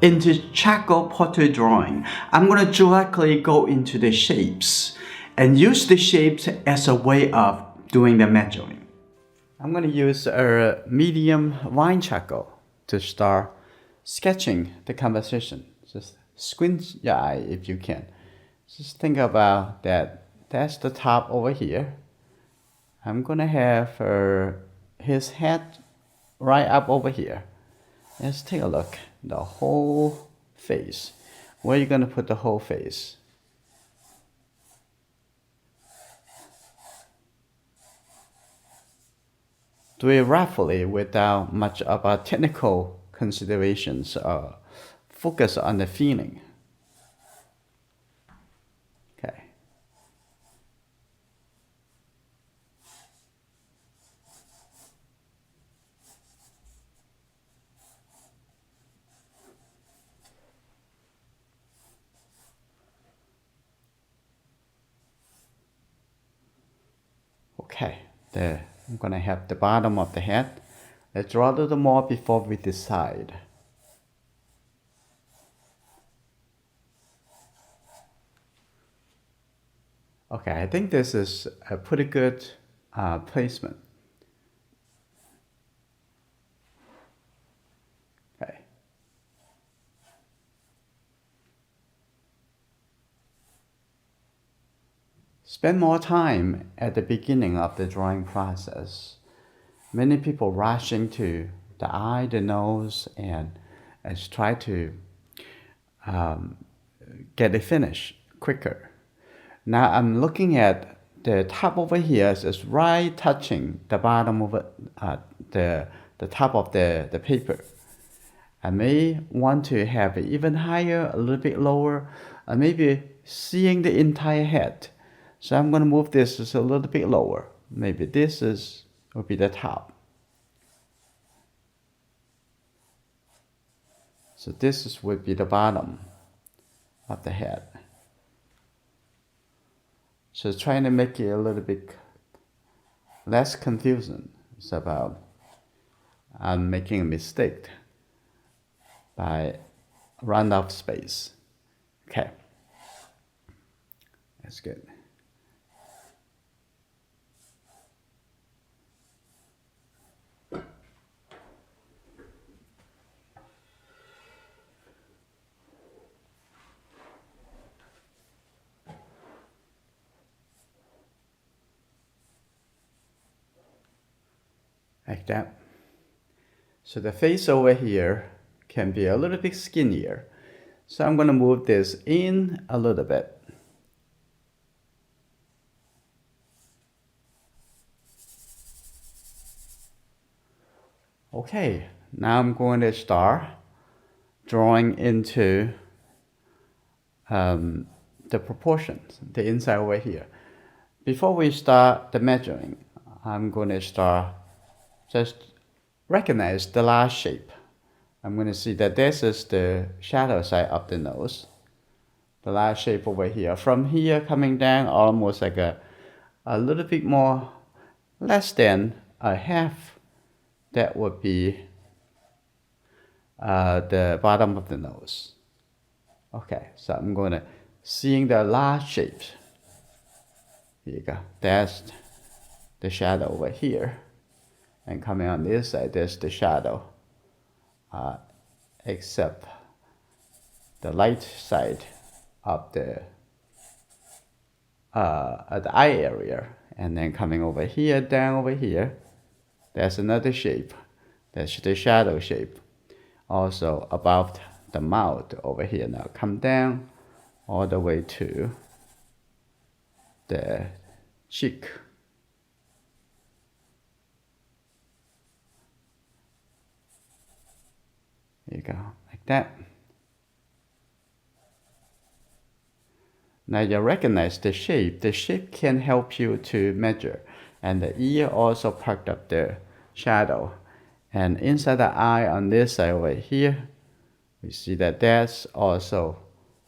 Into charcoal portrait drawing, I'm going to directly go into the shapes and use the shapes as a way of doing the measuring. I'm going to use a medium wine charcoal to start sketching the composition. Just squint your eye if you can. Just think about that. That's the top over here. I'm going to have his head right up over here. Let's take a look. The whole face. Where are you going to put the whole face? Do it roughly without much of technical considerations. Focus on the feeling. Okay. Okay, there. I'm gonna have the bottom of the head. Let's draw a little more before we decide. Okay, I think this is a pretty good placement. Okay. Spend more time at the beginning of the drawing process. Many people rush into the eye, the nose, and try to get it finished quicker. Now I'm looking at the top over here is right touching the bottom of the top of the paper. I may want to have it even higher, a little bit lower, and maybe seeing the entire head. So I'm going to move this a little bit lower. Maybe this will be the top. So this would be the bottom of the head. So trying to make it a little bit less confusing. It's about I'm making a mistake by run out of space. Okay, that's good. Like that. So the face over here can be a little bit skinnier. So I'm going to move this in a little bit. Okay, now I'm going to start drawing into the proportions, the inside over here. Before we start the measuring, I'm going to start just recognize the last shape. I'm going to see that this is the shadow side of the nose. The last shape over here. From here coming down almost like a little bit more, less than a half. That would be the bottom of the nose. Okay, so I'm going to seeing the last shapes. Here you go. That's the shadow over here. And coming on this side, there's the shadow. Except the light side of the eye area. And then coming over here, down over here, there's another shape. That's the shadow shape. Also above the mouth over here. Now come down all the way to the cheek. There you go, like that. Now you recognize the shape. The shape can help you to measure. And the ear also picked up the shadow. And inside the eye on this side over here, we see that there's also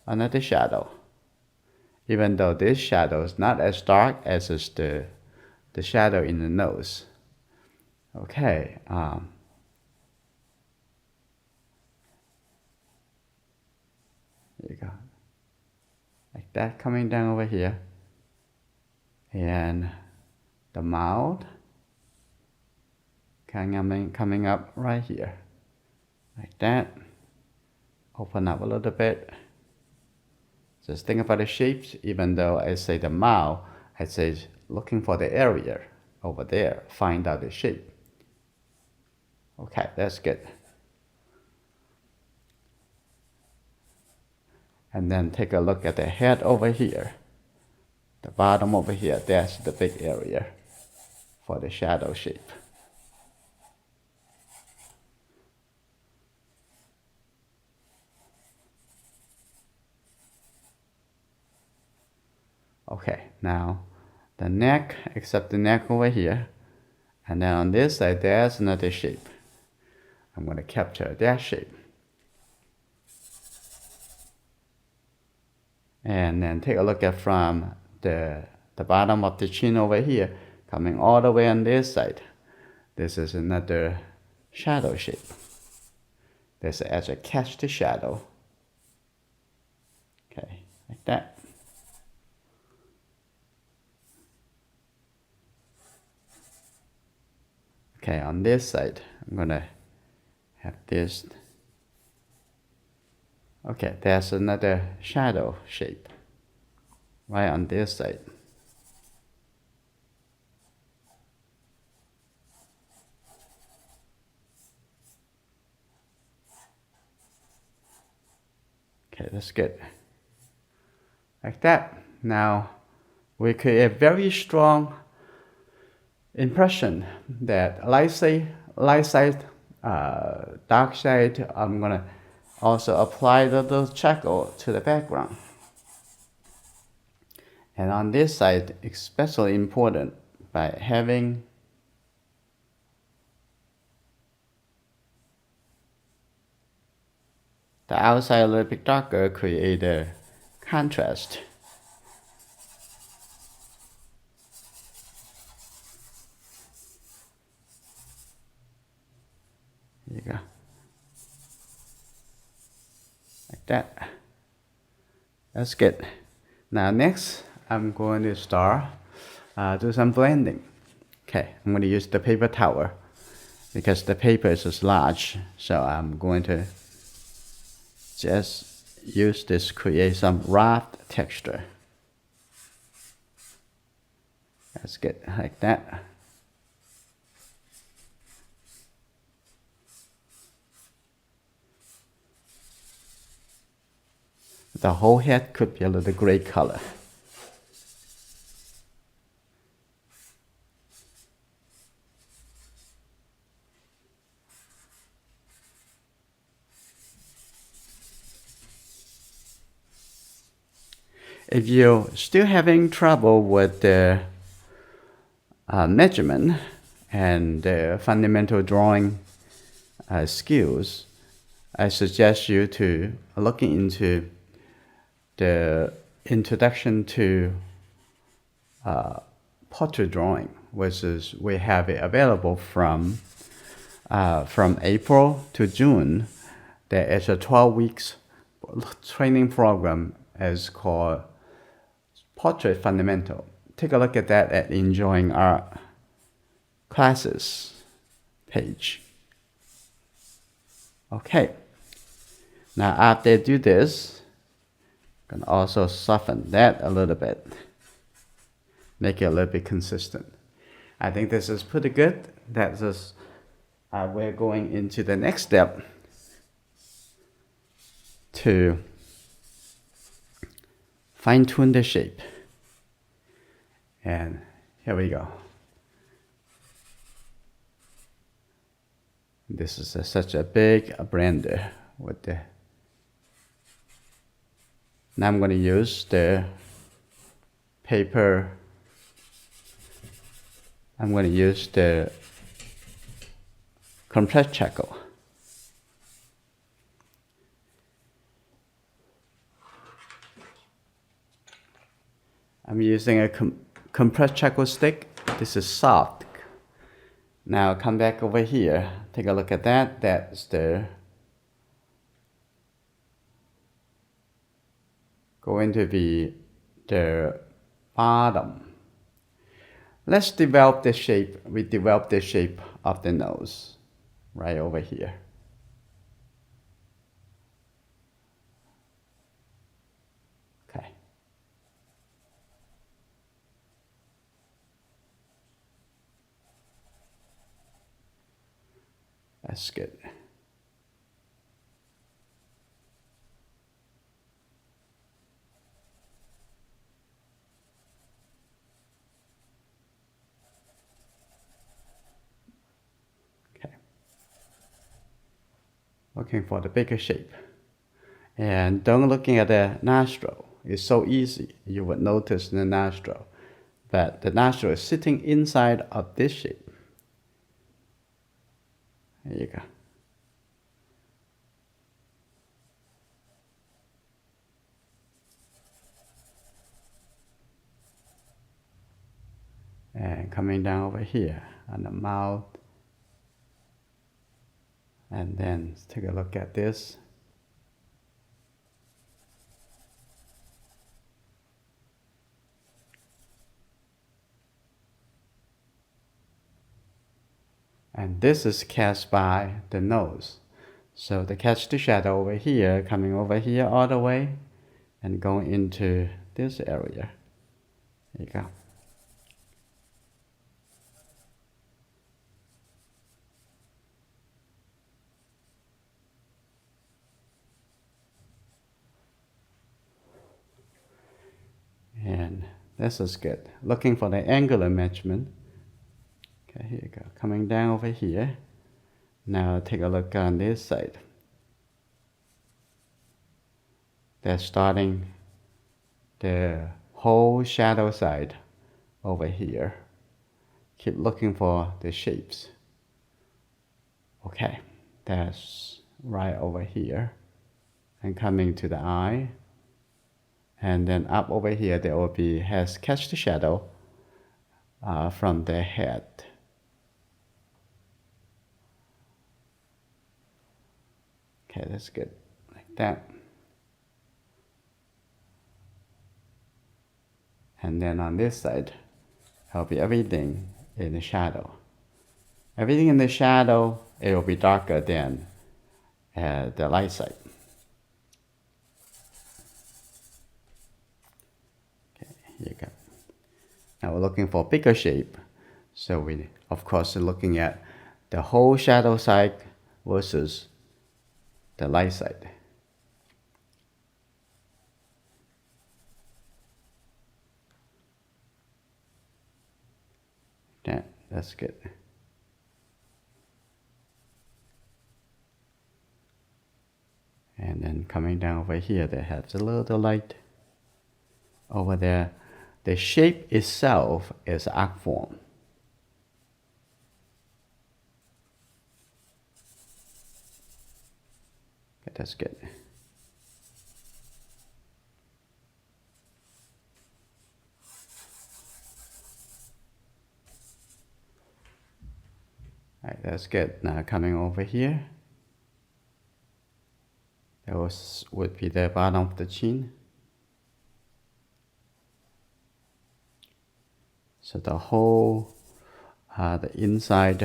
another shadow. Even though this shadow is not as dark as is the shadow in the nose. Okay. like that, coming down over here. And the mouth coming up right here, like that. Open up a little bit. Just think about the shapes. Even though I say the mouth, I say looking for the area over there, find out the shape. Okay, that's good. And then take a look at the head over here. The bottom over here, that's the big area for the shadow shape. Okay, now the neck, except the neck over here. And then on this side, there's another shape. I'm going to capture that shape. And then take a look at from the bottom of the chin over here, coming all the way on this side. This is another shadow shape. This as a catch the shadow. Okay, like that. Okay, on this side, I'm gonna have this. Okay, there's another shadow shape right on this side. Okay, that's good. Like that. Now we create a very strong impression that light side, dark side. I'm gonna also apply the charcoal to the background. And on this side, especially important by having the outside a little bit darker, create a contrast. There you go. Like that. That's good. Now next, I'm going to start do some blending. Okay, I'm going to use the paper towel because the paper is just large. So I'm going to just use this to create some rough texture. That's good, like that. The whole head could be a little gray color. If you're still having trouble with the measurement and the fundamental drawing skills, I suggest you to look into the introduction to portrait drawing, which is we have it available from April to June. There is a 12 weeks training program is called Portrait Fundamental. Take a look at that at Enjoying Art classes page. Okay. Now after I do this, I'm gonna also soften that a little bit. Make it a little bit consistent. I think this is pretty good. That's just we're going into the next step to fine-tune the shape. And here we go. This is such a big blender with the. Now I'm going to use the paper. I'm going to use the compressed charcoal. I'm using a compressed charcoal stick. This is soft. Now come back over here. Take a look at that. That's the going to be the bottom. Let's develop the shape. We develop the shape of the nose right over here. Okay. That's good. Okay. Looking for the bigger shape. And don't looking at the nostril. It's so easy. You would notice the nostril. But the nostril is sitting inside of this shape. There you go. And coming down over here on the mouth. And then let's take a look at this. And this is cast by the nose. So the catch the shadow over here, coming over here all the way, and going into this area. There you go. And this is good. Looking for the angular measurement. Okay, here you go. Coming down over here. Now take a look on this side. They're starting the whole shadow side over here. Keep looking for the shapes. Okay, that's right over here. And coming to the eye. And then up over here, there will be has catch the shadow from the head. Okay, that's good, like that. And then on this side, it'll be everything in the shadow. Everything in the shadow, it will be darker than the light side. Okay, here you go. Now we're looking for a bigger shape. So we, of course, are looking at the whole shadow side versus the light side. That's good. And then coming down over here, they have a little light over there. The shape itself is arc form. Okay, that's good. All right, that's good. Now coming over here, that would be the bottom of the chin. So the whole, the inside,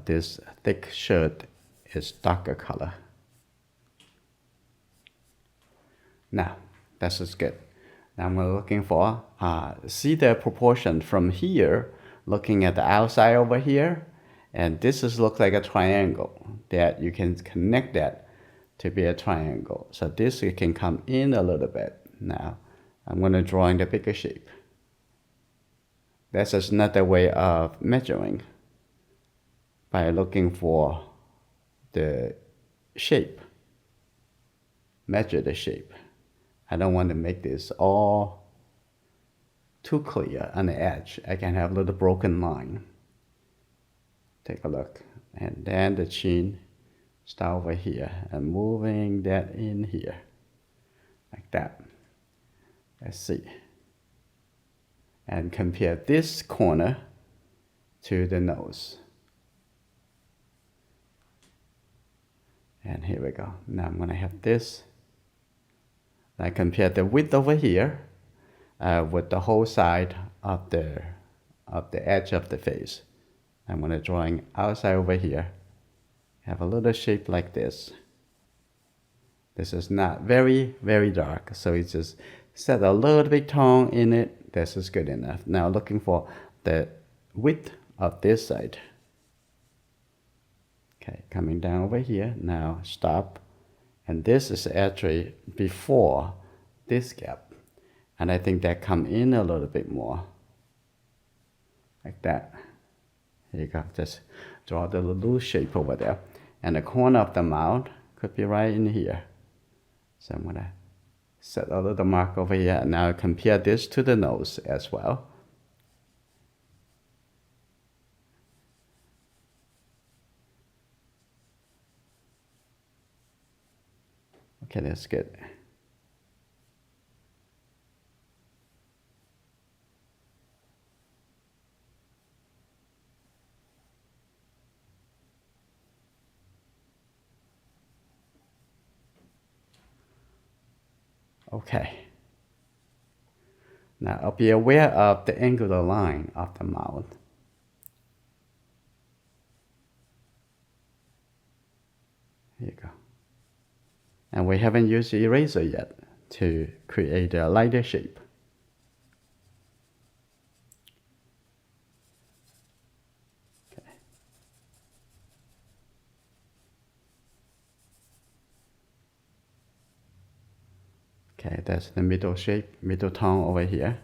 this thick shirt is darker color. Now, this is good. Now I'm looking for, see the proportion from here, looking at the outside over here, and this is look like a triangle that you can connect that to be a triangle. So this it can come in a little bit. Now, I'm going to draw in the bigger shape. That's just another way of measuring by looking for the shape. Measure the shape. I don't want to make this all too clear on the edge. I can have a little broken line. Take a look. And then the chin, start over here and moving that in here. Like that. Let's see. And compare this corner to the nose. And here we go. Now I'm going to have this I compare the width over here with the whole side of the edge of the face. I'm going to drawing outside over here. Have a little shape like this. This is not very, very dark, so it's just set a little bit tone in it. This is good enough. Now looking for the width of this side. Okay, coming down over here. Now stop. And this is actually before this gap. And I think that come in a little bit more. Like that. Here you go. Just draw the little shape over there. And the corner of the mouth could be right in here. So I'm going to set a little mark over here. And now compare this to the nose as well. Okay, that's good. Okay. Now I'll be aware of the angular line of the mouth. Here you go. And we haven't used the eraser yet to create a lighter shape. Okay. Okay, that's the middle shape, middle tone over here.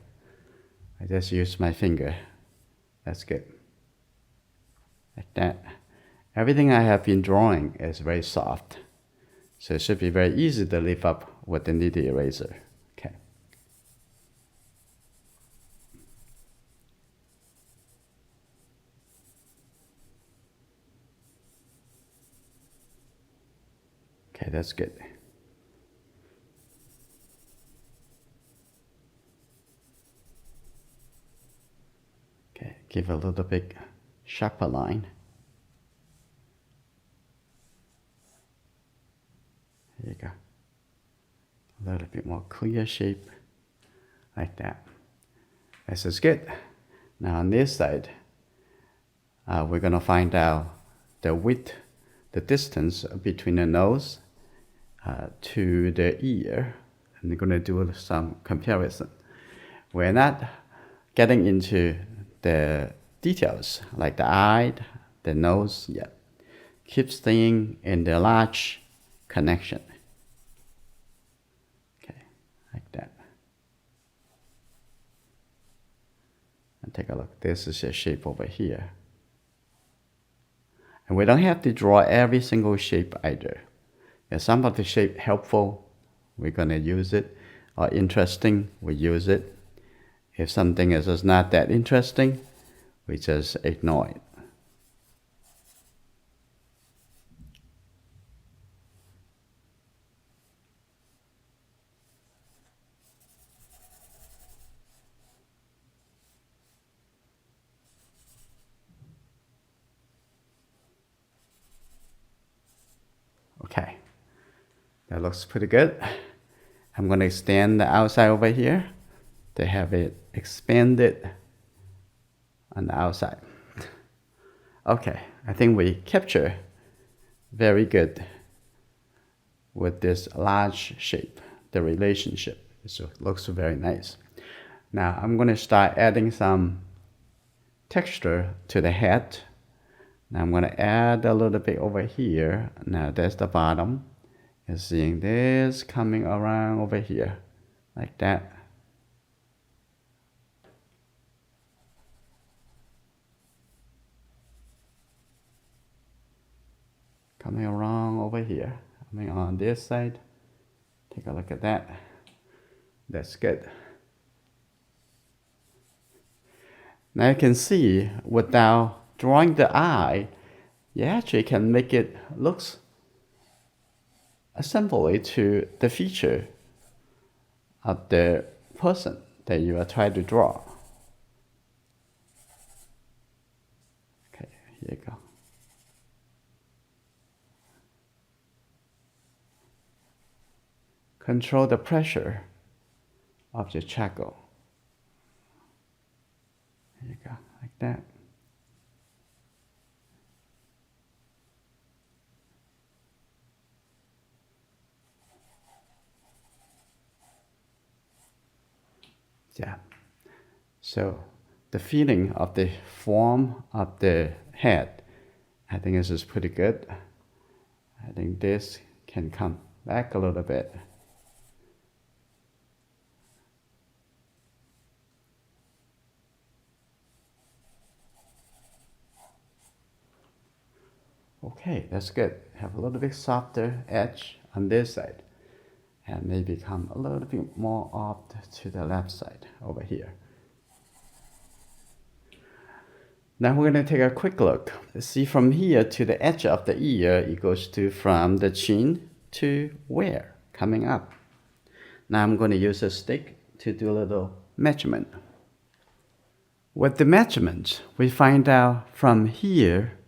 I just use my finger. That's good. Like that. Everything I have been drawing is very soft. So it should be very easy to lift up with the needle eraser. Okay. Okay, that's good. Okay, give a little bit sharper line. There you go. A little bit more clear shape, like that. This is good. Now on this side, we're going to find out the width, the distance between the nose to the ear. And we're going to do some comparison. We're not getting into the details like the eye, the nose yet. Keep staying in the large connection. Okay, like that. And take a look. This is a shape over here. And we don't have to draw every single shape either. If some of the shape helpful, we're going to use it. Or interesting, we use it. If something is just not that interesting, we just ignore it. Okay, that looks pretty good. I'm going to extend the outside over here to have it expanded on the outside. Okay, I think we capture very good with this large shape, the relationship. So it looks very nice. Now I'm going to start adding some texture to the head. Now I'm going to add a little bit over here. Now that's the bottom. You're seeing this coming around over here, like that. Coming around over here, coming on this side. Take a look at that. That's good. Now you can see without drawing the eye, you actually can make it looks assembly to the feature of the person that you are trying to draw. Okay, here you go. control the pressure of the charcoal. There you go, like that. Yeah. So the feeling of the form of the head, I think this is pretty good. I think this can come back a little bit. Okay, that's good. Have a little bit softer edge on this side, and maybe come a little bit more off to the left side over here. Now we're going to take a quick look. See, from here to the edge of the ear, it goes to from the chin to where? Coming up. Now I'm going to use a stick to do a little measurement. With the measurement, we find out from here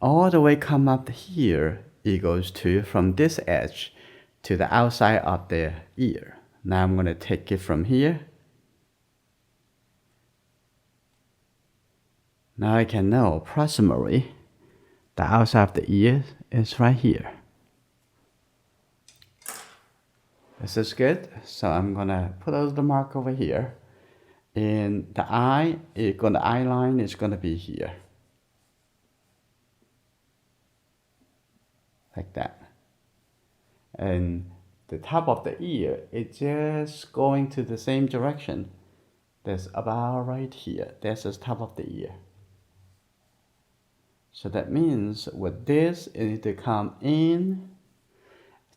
all the way come up here, it goes to from this edge to the outside of the ear. Now I'm going to take it from here. Now I can know approximately the outside of the ear is right here. This is good. So I'm going to put a little mark over here. And the eye line is going to be here. Like that. And the top of the ear is just going to the same direction. That's about right here. That's the top of the ear. So that means with this, it needs to come in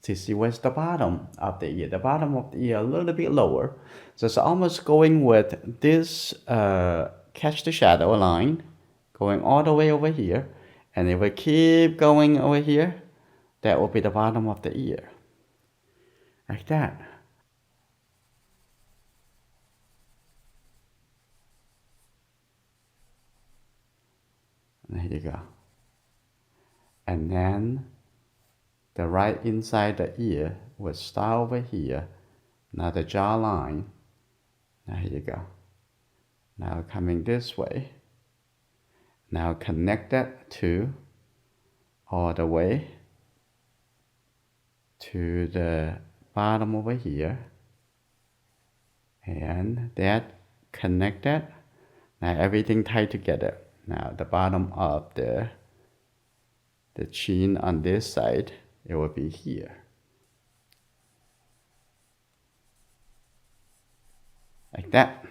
to see where's the bottom of the ear. The bottom of the ear a little bit lower. So it's almost going with this catch the shadow line, going all the way over here. And if we keep going over here, that will be the bottom of the ear. Like that. And there you go. And then the right inside the ear will start over here. Now the jawline. Now here you go. Now coming this way. Now connect that to all the way to the bottom over here. And that connect that. Now everything tied together. Now the bottom of the chin on this side, it will be here. Like that.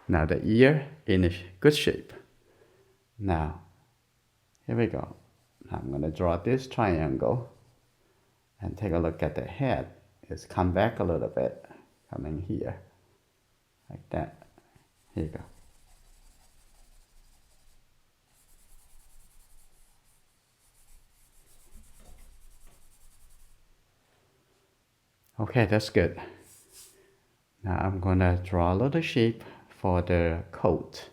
Now the ear in a good shape. Now, here we go. I'm going to draw this triangle and take a look at the head. It's come back a little bit, coming here. Like that. Here you go. Okay, that's good. Now I'm going to draw a little shape for the coat.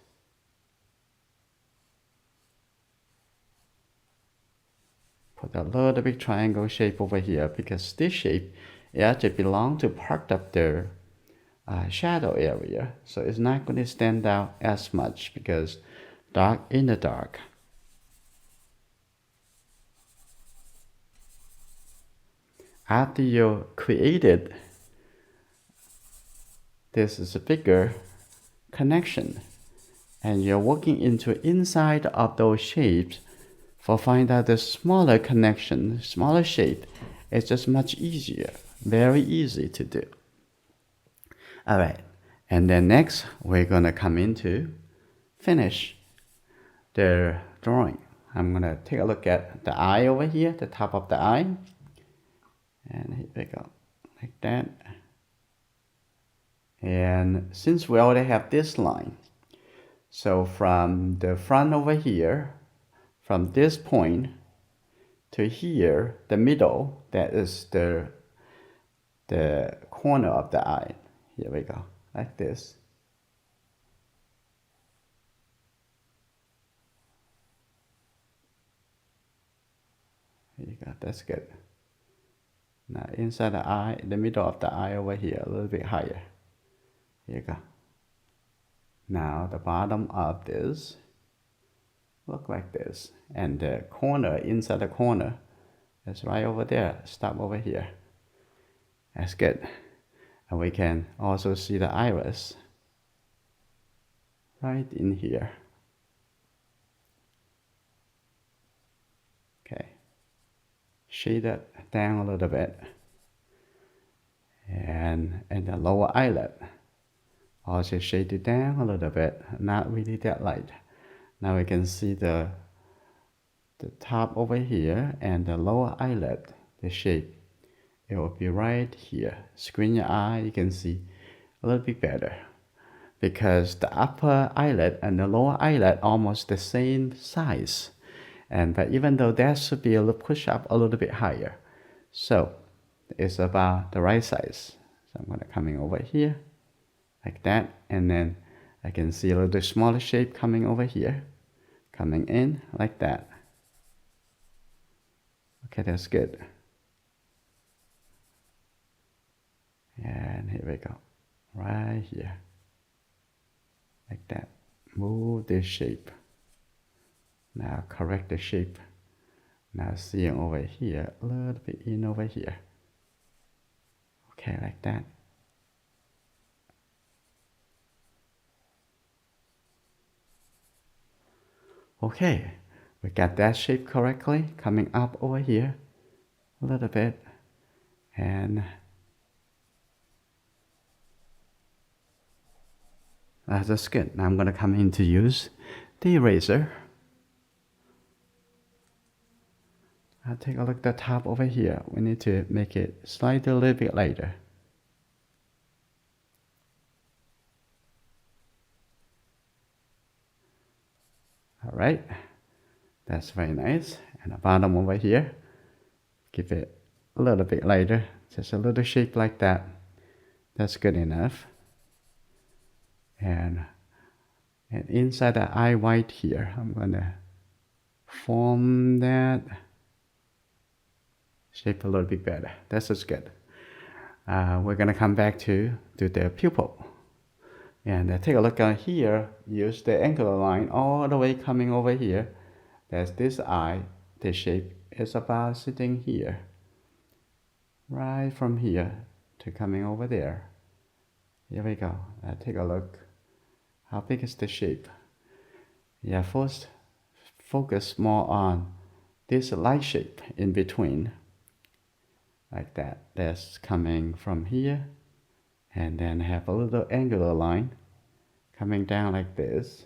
Put a little bit triangle shape over here because this shape it actually belongs to part of the shadow area. So it's not going to stand out as much because dark in the dark. After you created, this is a bigger connection. And you're working into inside of those shapes for find out the smaller connection, smaller shape. It's just much easier, very easy to do. All right, and then next we're gonna come into finish the drawing. I'm gonna take a look at the eye over here, the top of the eye. And here we go, like that. And since we already have this line, so from the front over here, from this point to here, the middle, that is the corner of the eye. Here we go, like this. Here you go, that's good. Now inside the eye, the middle of the eye over here, a little bit higher. Here you go. Now the bottom of this look like this, and the corner, inside the corner, is right over there. Stop over here. That's good. And we can also see the iris right in here. Okay. Shade it down a little bit. And the lower eyelid, also shade it down a little bit, not really that light. Now we can see the top over here and the lower eyelid, the shape. It will be right here. Screen your eye, you can see a little bit better. Because the upper eyelid and the lower eyelid almost the same size. But even though that should be a little push up a little bit higher. So it's about the right size. So I'm going to coming over here like that, and then I can see a little smaller shape coming over here, coming in like that. Okay, that's good. And here we go, right here, like that. Move this shape. Now correct the shape. Now seeing over here, a little bit in over here. Okay, like that. Okay, we got that shape correctly, coming up over here a little bit. And that's good. Now I'm going to come in to use the eraser. I'll take a look at the top over here. We need to make it slightly a little bit lighter. All right, that's very nice. And the bottom over here, give it a little bit lighter, just a little shape like that. That's good enough. And inside the eye white here, I'm gonna form that shape a little bit better. That's just good. We're gonna come back to the pupil. And take a look at here, use the angular line all the way coming over here. That's this eye, the shape is about sitting here. Right from here to coming over there. Here we go. Take a look. How big is the shape? Yeah, first focus more on this light shape in between. Like that. That's coming from here. And then have a little angular line coming down like this.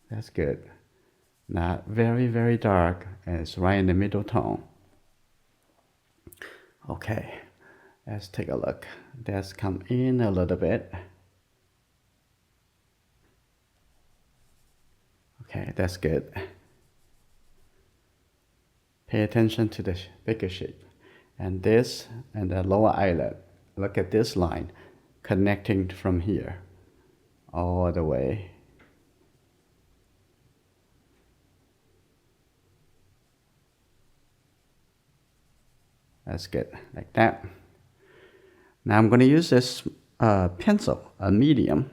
That's good. Not very, very dark. It's right in the middle tone. Okay, let's take a look. Let's come in a little bit. Okay, that's good. Pay attention to the bigger shape. And this and the lower eyelid. Look at this line connecting from here all the way. That's good, like that. Now I'm going to use this pencil, a medium.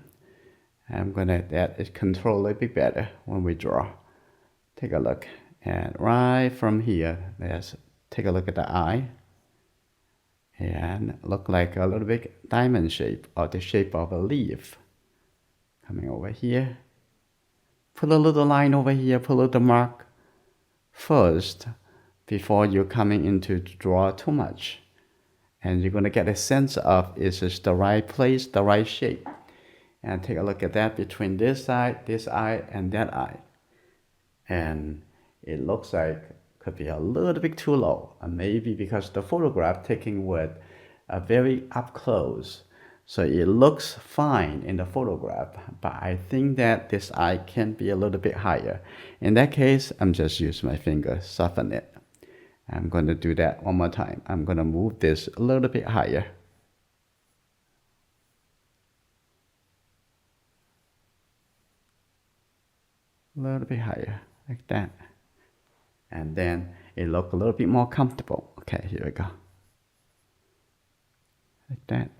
I'm going to that is control a little bit better when we draw. Take a look. And right from here, let's take a look at the eye. And look like a little bit diamond shape or the shape of a leaf. Coming over here. Put a little line over here, put a little mark first before you're coming into to draw too much. And you're going to get a sense of is this the right place, the right shape. And take a look at that between this eye, and that eye. And it looks like could be a little bit too low, maybe because the photograph taken with a very up close, so it looks fine in the photograph, but I think that this eye can be a little bit higher. In that case, I'm just using my finger, soften it. I'm going to do that one more time. I'm going to move this a little bit higher. A little bit higher, like that. And then it looks a little bit more comfortable. Okay, here we go. Like that.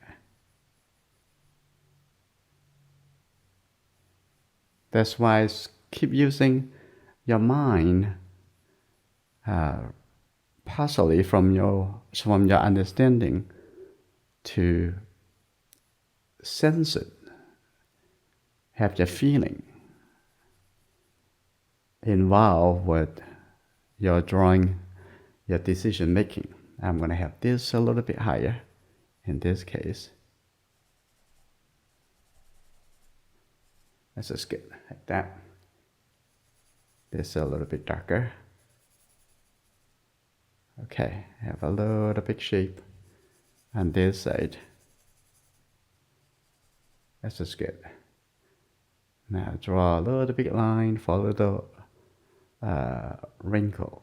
That's why keep using your mind partially from your understanding to sense it, have the feeling involved with your drawing, your decision making. I'm going to have this a little bit higher in this case. That's just good, like that. This a little bit darker. Okay, have a little bit shape on this side. That's just good. Now draw a little bit line, follow the wrinkle.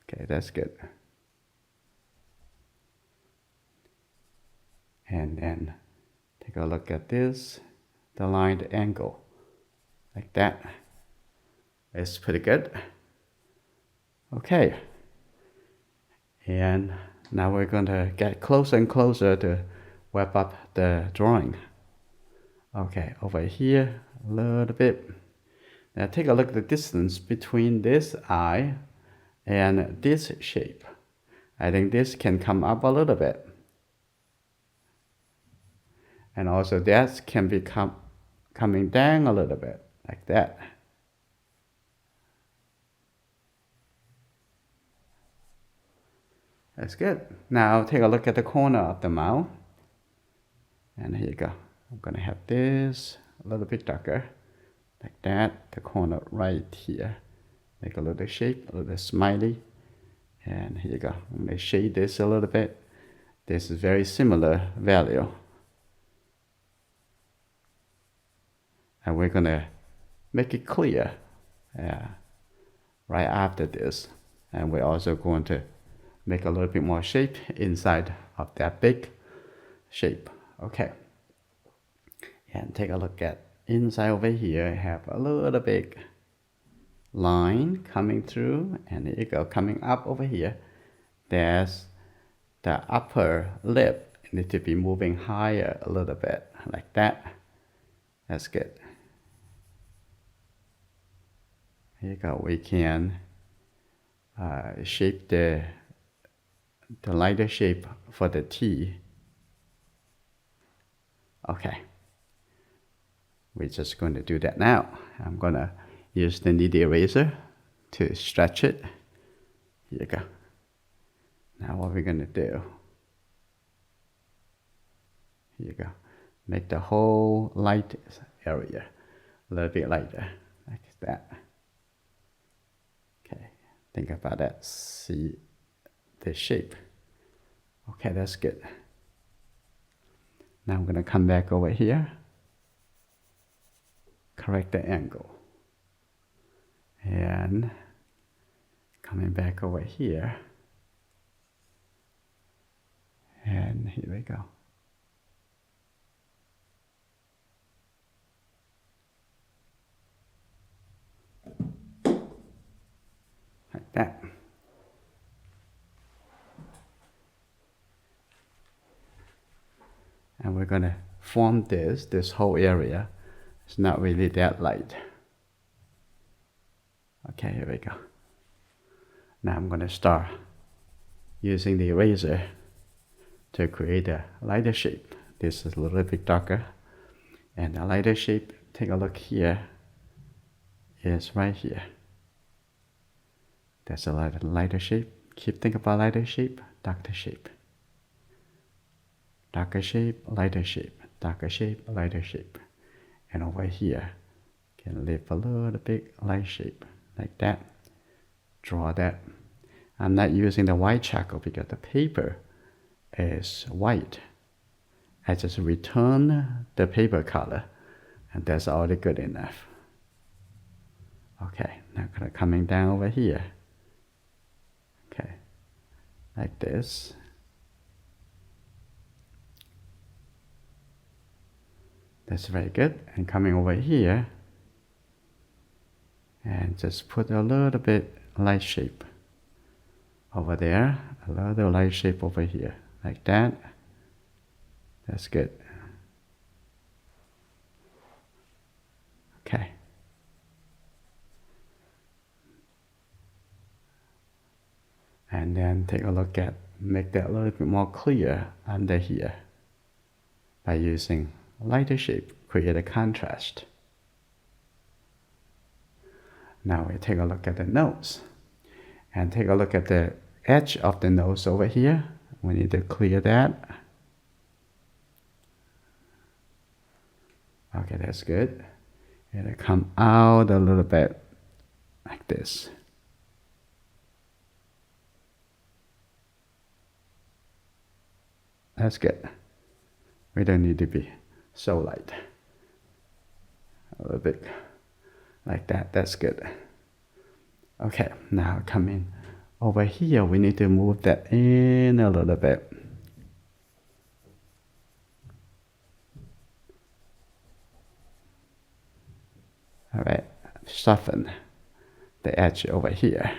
Okay, that's good. And then take a look at this, the line, the angle, like that. It's pretty good. Okay. And now we're going to get closer and closer to wrap up the drawing. Okay, over here a little bit. Now take a look at the distance between this eye and this shape. I think this can come up a little bit. And also that can be coming down a little bit, like that. That's good. Now take a look at the corner of the mouth. And here you go. I'm going to have this a little bit darker, like that. The corner right here. Make a little shape, a little smiley. And here you go. I'm going to shade this a little bit. This is very similar value. And we're going to make it clear right after this. And we're also going to make a little bit more shape inside of that big shape. Okay. And take a look at inside over here. I have a little big line coming through, and here you go, coming up over here. There's the upper lip. It needs to be moving higher a little bit, like that. That's good. Here you go. We can shape the lighter shape for the T. Okay. We're just going to do that now. I'm going to use the knead eraser to stretch it. Here you go. Now what we're going to do, here you go. Make the whole light area a little bit lighter, like that. Okay, think about that. See the shape. Okay, that's good. Now I'm going to come back over here. Correct the angle. And coming back over here. And here we go. Like that. And we're going to form this whole area. It's not really that light. Okay, here we go. Now I'm going to start using the eraser to create a lighter shape. This is a little bit darker. And the lighter shape, take a look here, is right here. That's a lighter shape. Keep thinking about lighter shape, darker shape. Darker shape, lighter shape, darker shape, lighter shape. And over here, can leave a little bit light shape, like that. Draw that. I'm not using the white charcoal because the paper is white. I just return the paper color, and that's already good enough. Okay, now coming down over here. Okay, like this. That's very good. And coming over here, And just put a little bit light shape over there, a little light shape over here, like that. That's good. Okay. And then take a look at, make that a little bit more clear under here by using a lighter shape, create a contrast. Now we take a look at the nose and take a look at the edge of the nose over here. We need to clear that. Okay, that's good. It'll come out a little bit like this. That's good. We don't need to be so light. A little bit like that. That's good. Okay, now come in. Over here, we need to move that in a little bit. All right, soften the edge over here.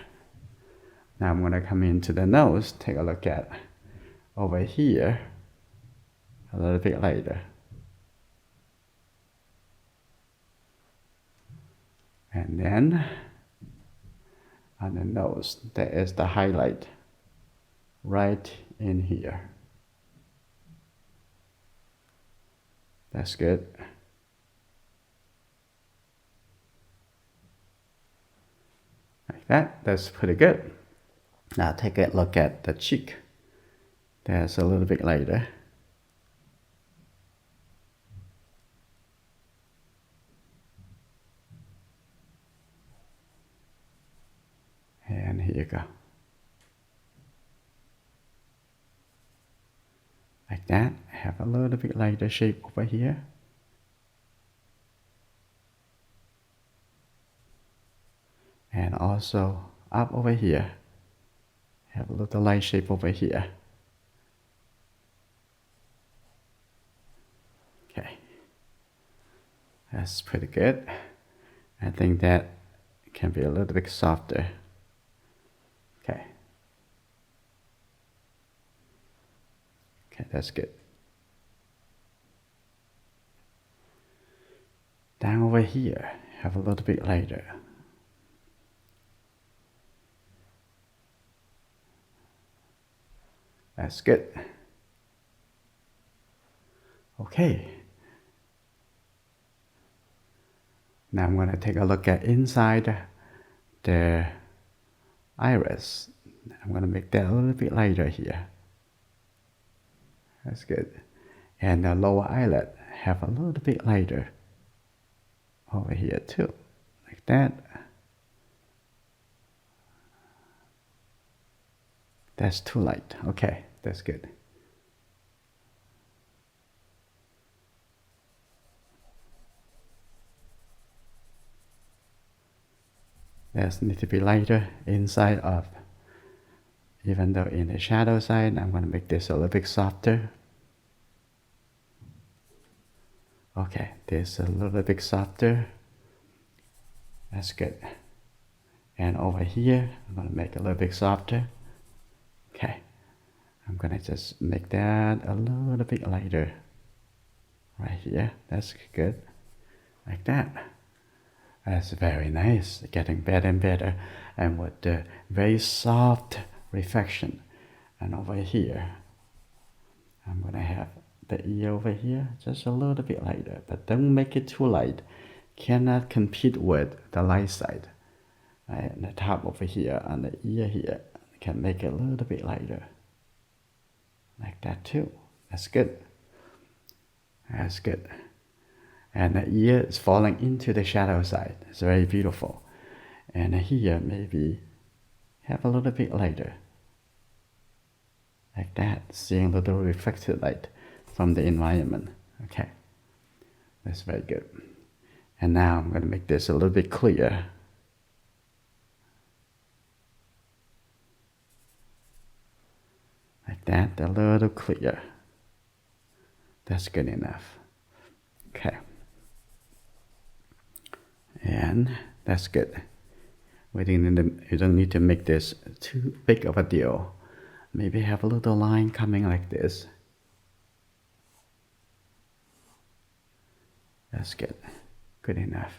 Now I'm going to come into the nose, take a look at over here, a little bit lighter. And then on the nose, there is the highlight right in here. That's good. Like that, that's pretty good. Now take a look at the cheek. That's a little bit lighter. And here you go. Like that, have a little bit lighter shape over here. And also up over here, have a little light shape over here. Okay, that's pretty good. I think that can be a little bit softer. Okay. Okay, that's good. Down over here, have a little bit lighter. That's good. Okay. Now I'm going to take a look at inside the iris. I'm going to make that a little bit lighter here. That's good. And the lower eyelid, have a little bit lighter over here too, like that. That's too light. Okay, that's good. That need to be lighter inside of. Even though in the shadow side, I'm going to make this a little bit softer. Okay, this a little bit softer. That's good. And over here, I'm going to make a little bit softer. Okay, I'm going to just make that a little bit lighter. Right here, that's good. Like that. That's very nice, getting better and better. And with the very soft reflection. And over here, I'm going to have the ear over here, just a little bit lighter, but don't make it too light. Cannot compete with the light side. Right, and the top over here, on the ear here, can make it a little bit lighter. Like that too. That's good. That's good. And the ear is falling into the shadow side. It's very beautiful. And here, maybe have a little bit lighter. Like that, seeing a little reflected light from the environment. Okay, that's very good. And now I'm going to make this a little bit clearer. Like that, a little clearer. That's good enough. Okay. And that's good. You don't need to make this too big of a deal. Maybe have a little line coming like this. That's good. Good enough.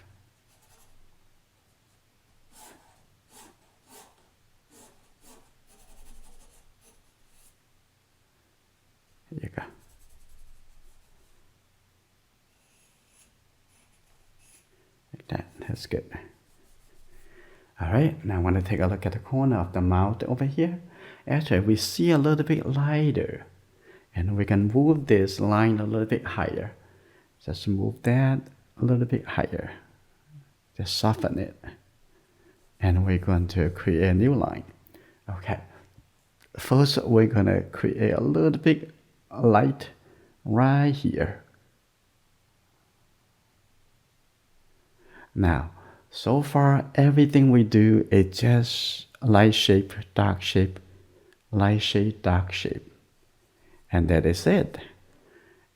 Here you go. Like that. That's good. All right, now I want to take a look at the corner of the mouth over here. Actually, we see a little bit lighter, and we can move this line a little bit higher. Just move that a little bit higher. Just soften it. And we're going to create a new line. Okay. First, we're going to create a little bit light right here. Now, so far, everything we do is just light shape, dark shape, light shape, dark shape. And that is it.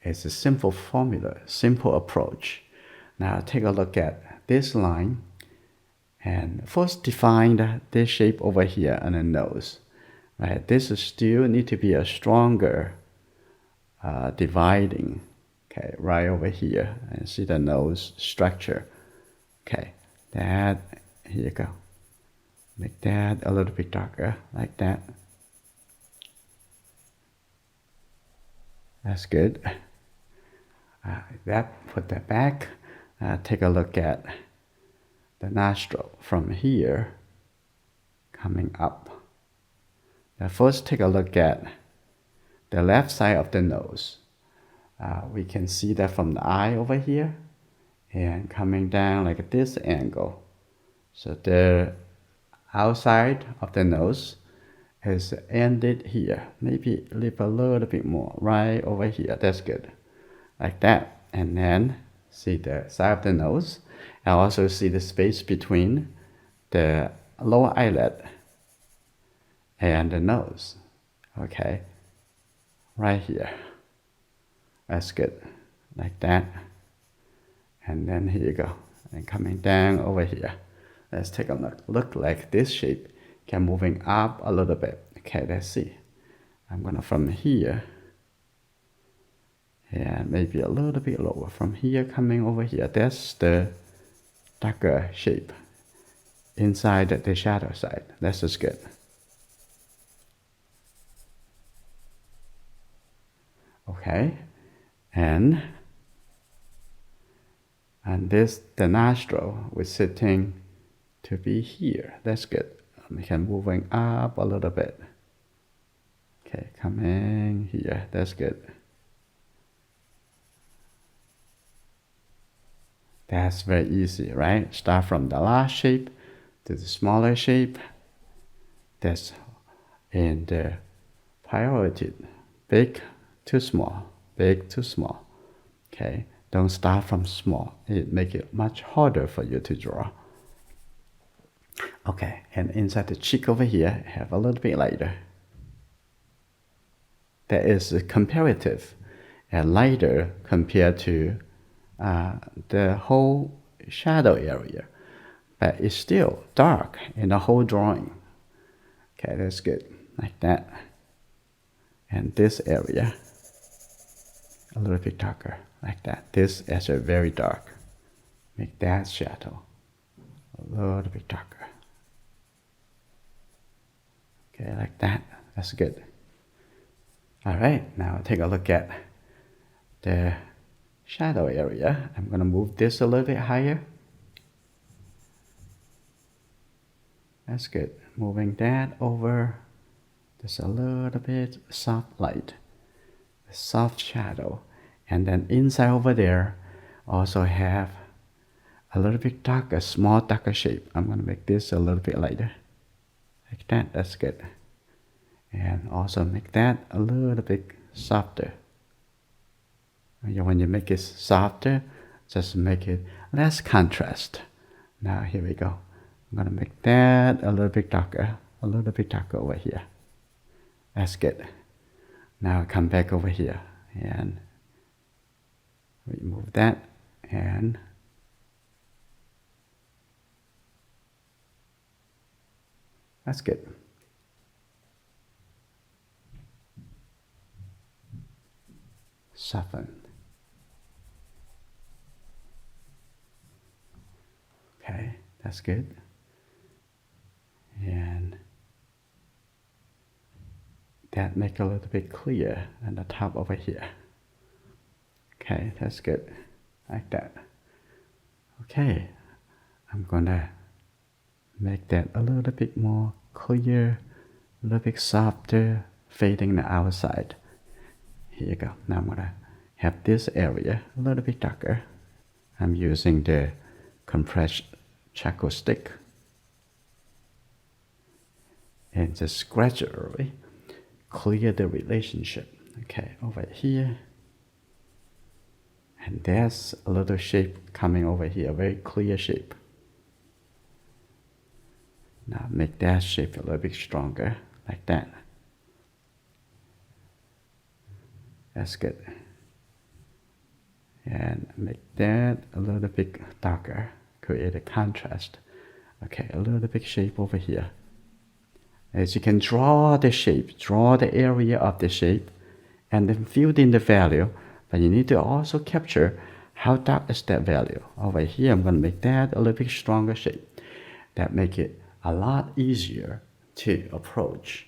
It's a simple formula, simple approach. Now, take a look at this line. And first define this shape over here on the nose. Right? This is still need to be a stronger dividing. Okay, right over here. And see the nose structure. Okay. That, here you go. Make that a little bit darker, like that. That's good. Put that back. Take a look at the nostril from here, coming up. Now first take a look at the left side of the nose. We can see that from the eye over here, and coming down like this angle. So the outside of the nose is ended here. Maybe lift a little bit more right over here. That's good. Like that. And then see the side of the nose. And also see the space between the lower eyelid and the nose. Okay. Right here. That's good. Like that. And then here you go. And coming down over here. Let's take a look. Look like this shape. Okay, moving up a little bit. Okay, let's see. I'm gonna from here. And maybe a little bit lower. From here coming over here. That's the darker shape. Inside the shadow side. That's just good. Okay. And this, the nostril was sitting to be here. That's good. We can moving up a little bit. Okay, coming here. That's good. That's very easy, right? Start from the large shape to the smaller shape. That's in the priority. Big to small, big to small. Okay, don't start from small. It makes it much harder for you to draw. Okay, and inside the cheek over here, have a little bit lighter. That is comparative and lighter compared to the whole shadow area, but it's still dark in the whole drawing. Okay, that's good, like that. And this area, a little bit darker, like that. This is very dark. Make that shadow a little bit darker. Okay, like that. That's good. All right, now take a look at the shadow area. I'm going to move this a little bit higher. That's good. Moving that over. Just a little bit soft light, a soft shadow. And then inside over there, also have a little bit darker, small darker shape. I'm going to make this a little bit lighter. Like that, that's good. And also make that a little bit softer. When you make it softer, just make it less contrast. Now here we go. I'm going to make that a little bit darker over here. That's good. Now come back over here and remove that and That's good. Soften. Okay, that's good. And that make a little bit clear on the top over here. Okay, that's good. Like that. Okay, I'm gonna make that a little bit more clear, a little bit softer, fading the outside. Here you go. Now I'm gonna have this area a little bit darker. I'm using the compressed charcoal stick. And just gradually clear the relationship. Okay, over here. And there's a little shape coming over here, a very clear shape. Now make that shape a little bit stronger, like that. That's good. And make that a little bit darker, create a contrast. Okay, a little bit shape over here. As you can draw the shape, draw the area of the shape, and then fill in the value, but you need to also capture how dark is that value. Over here, I'm going to make that a little bit stronger shape. That make it a lot easier to approach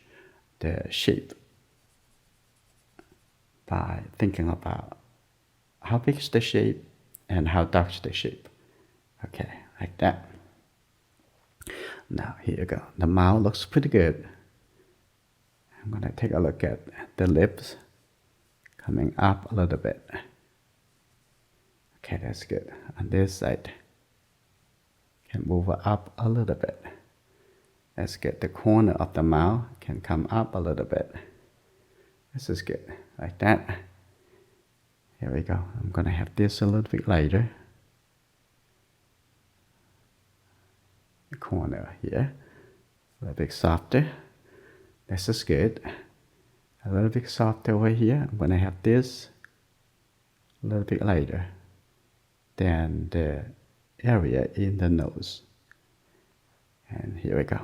the shape by thinking about how big is the shape and how dark is the shape. Okay, like that. Now here you go. The mouth looks pretty good. I'm gonna take a look at the lips coming up a little bit. Okay, that's good. On this side, can move up a little bit. That's good. The corner of the mouth can come up a little bit. This is good, like that. Here we go. I'm gonna have this a little bit lighter. The corner here, a little bit softer. This is good. A little bit softer over here. I'm gonna have this a little bit lighter than the area in the nose. And here we go.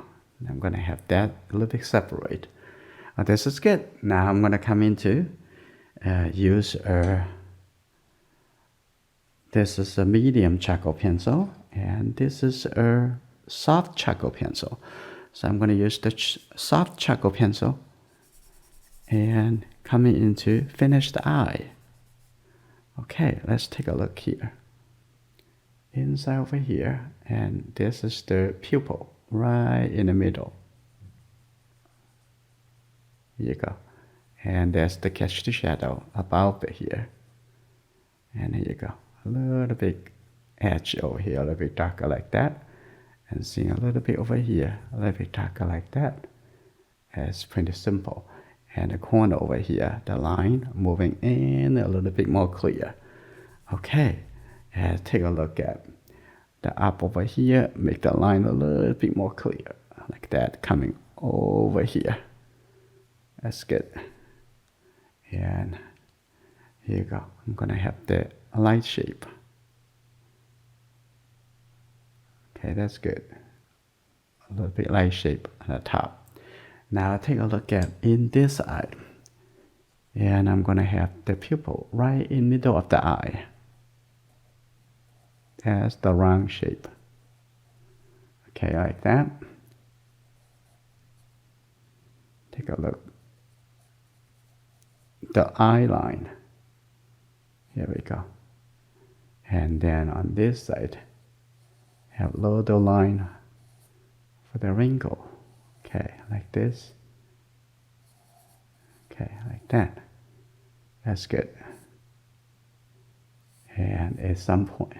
I'm gonna have that a little bit separate. This is good. Now I'm gonna come into use this is a medium charcoal pencil, and this is a soft charcoal pencil. So I'm gonna use the soft charcoal pencil and coming into finish the eye. Okay, let's take a look here. Inside over here, and this is the pupil right in the middle. Here you go. And there's the catch the shadow above here. And here you go. A little bit edge over here, a little bit darker like that. And seeing a little bit over here, a little bit darker like that. It's pretty simple. And the corner over here, the line moving in a little bit more clear. Okay, and take a look at the up over here, make the line a little bit more clear, like that, coming over here. That's good. And here you go. I'm gonna have the light shape. Okay, that's good. A little bit light shape on the top. Now take a look at in this eye. And I'm gonna have the pupil right in the middle of the eye. That's the round shape. Okay, like that. Take a look. The eye line. Here we go. And then on this side, have little line for the wrinkle. Okay, like this. Okay, like that. That's good. And at some point,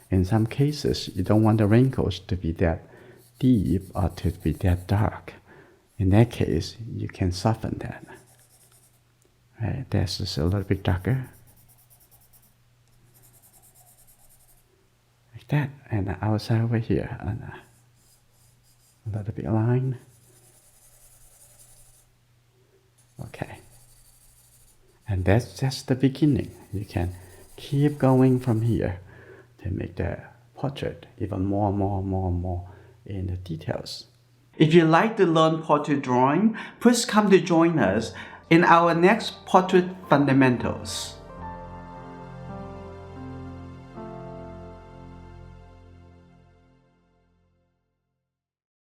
in some cases, you don't want the wrinkles to be that deep or to be that dark. In that case, you can soften that. Right, this is a little bit darker. Like that. And the outside over here, and a little bit line. Okay. And that's just the beginning. You can keep going from here to make the portrait even more in the details. If you like to learn portrait drawing, please come to join us in our next Portrait Fundamentals.